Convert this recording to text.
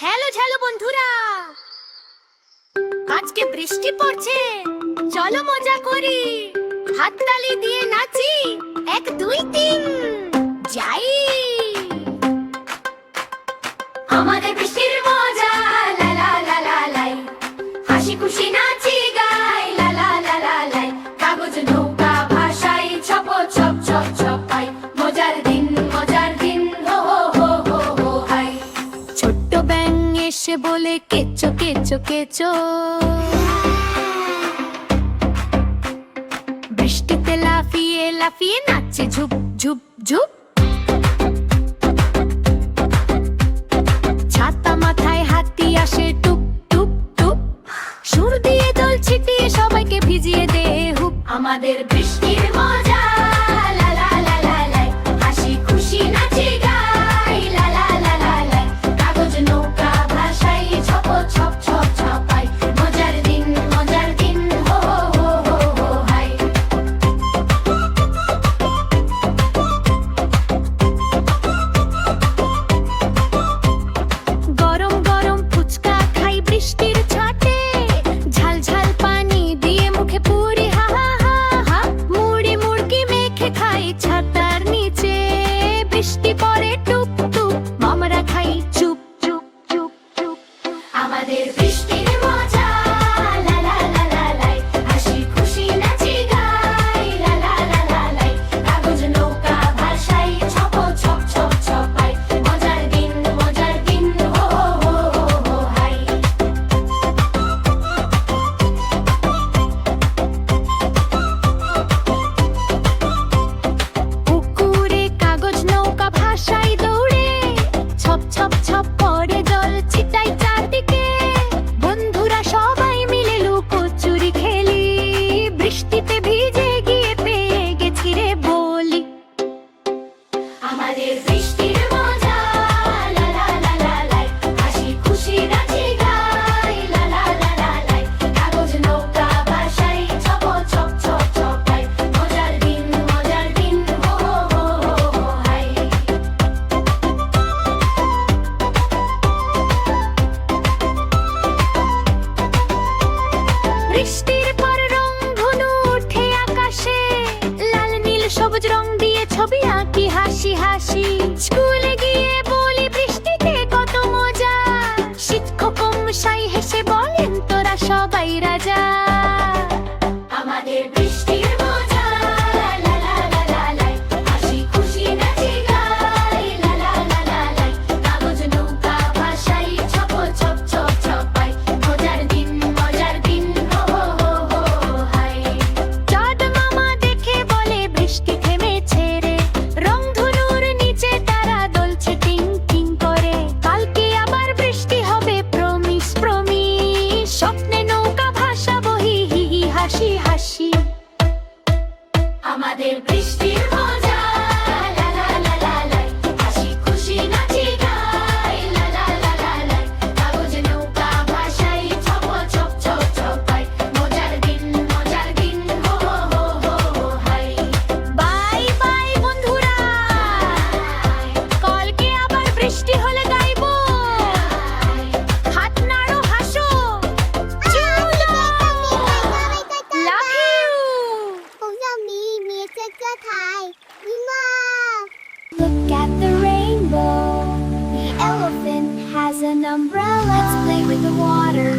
Hello ঝ্যালো বন্ধুরা, আজকে বৃষ্টি পড়ছে, চলো মজা করি, হাততালি দিয়ে নাচি, 1 2 3 যাই। আমাদের বৃষ্টির মজা লা লা লা লা লাই, হাসি খুশি নাচি গাই লা লা লা লা লাই, কাগজ নৌকা ভাসাই ছপ ছপ ছপ ছপাই, মজার দিন হো হো হো হো হো হাই। ছোট্ট ব্যাঙ এসে বলে কেচো কেচো কেচো, বৃষ্টিতে লাফিয়ে লাফিয়ে নাচে ঝুপ ঝুপ ঝুপ, ছাতা মাথায় হাতি আসে টুপ টুপ টুপ, সুর দিয়ে জল ছিটিয়ে সবাইকে ভিজিয়ে দে হুপ। আমাদের বৃষ্টির মজা লা লা লা লা লাই, হাসি খুশি নাচি গাই লা লা লা লা লাই, কাগজ নৌকা ভাসাই ছপ ছপ ছপ ছপাই, মজার দিন হো হো হো হো হাই। গরম গরম ফুচকা খাই বৃষ্টির ছাটে, ঝাল ঝাল পানি দিয়ে মুখে পুরি হা হা হা হা, মুড়ি মুড়কি মেখে খাই ছাতার নিচে, বৃষ্টি পড়ে টুপ টুপ, আমরা খাই চুপ চুপ চুপ চুপ। আমাদের বৃষ্টির মজা লা লা লা লা লাই, হাসি খুশি নাচি গাই লা লা লা লা লাই, কাগজ নৌকা ভাসাই ছপ ছপ ছপ ছপাই, মজার দিন হো হো হো হো হাই। পুকুরে কাগজ নৌকা ভাসাই দৌড়ে, ছপ ছপ ছপ পড়ে জল ছিটাই চারদিকে, বন্ধুরা সবাই মিলে লুকোচুরি খেলি, বৃষ্টিতে ভিজে গিয়ে পেয়ে গেছি রে বলি। আমাদের বৃষ্টির মজা লা লা লা লা লাই, হাসি খুশি নাচি গাই লা লা লা লা লাই, কাগজ নৌকা ভাসাই ছপ ছপ ছপ ছপাই, মজার দিন হো হো হো হো হাই। বৃষ্টির পর রংধনু উঠে আকাশে, লাল নীল সবুজ রং দিয়ে ছবি আঁকি হাসি হাসি, স্কুলে গিয়ে বলি বৃষ্টিতে কত মজা, শিক্ষক মশাই হেসে বলেন তোরা সবাই রাজা। আমাদের বৃষ্টির মজা লা লা লা লা লাই, হাসি খুশি নাচি গাই লা লা লা লা লাই, কাগজ নৌকা ভাসাই ছপ ছপ ছপ ছপাই, মজার দিন হো হো হো হো হাই। চাঁদ মামা দেখে বলে বৃষ্টি থেমেছে রে, রংধনুর নিচে তারা দোলছে টিং টিং করে, কালকে আবার বৃষ্টি হবে প্রমিস প্রমিস, স্বপ্নে নৌকা ভাসাবো হি হি হি হাসি হাসি। আমাদের বৃষ্টির মজা লা লা লা লা লাই, হাসি খুশি নাচি গাই লা লা লা লা লাই, কাগজ নৌকা ভাসাই ছপ ছপ ছপ ছপাই, মজার দিন হো হো হো হো হো হাই। বাই বাই বন্ধুরা, কালকে আবার বৃষ্টি হলে গাইবো, হাত নাড়ো হাসো, চলো love you. Look at the rainbow. The elephant has an umbrella. Let's play with the water.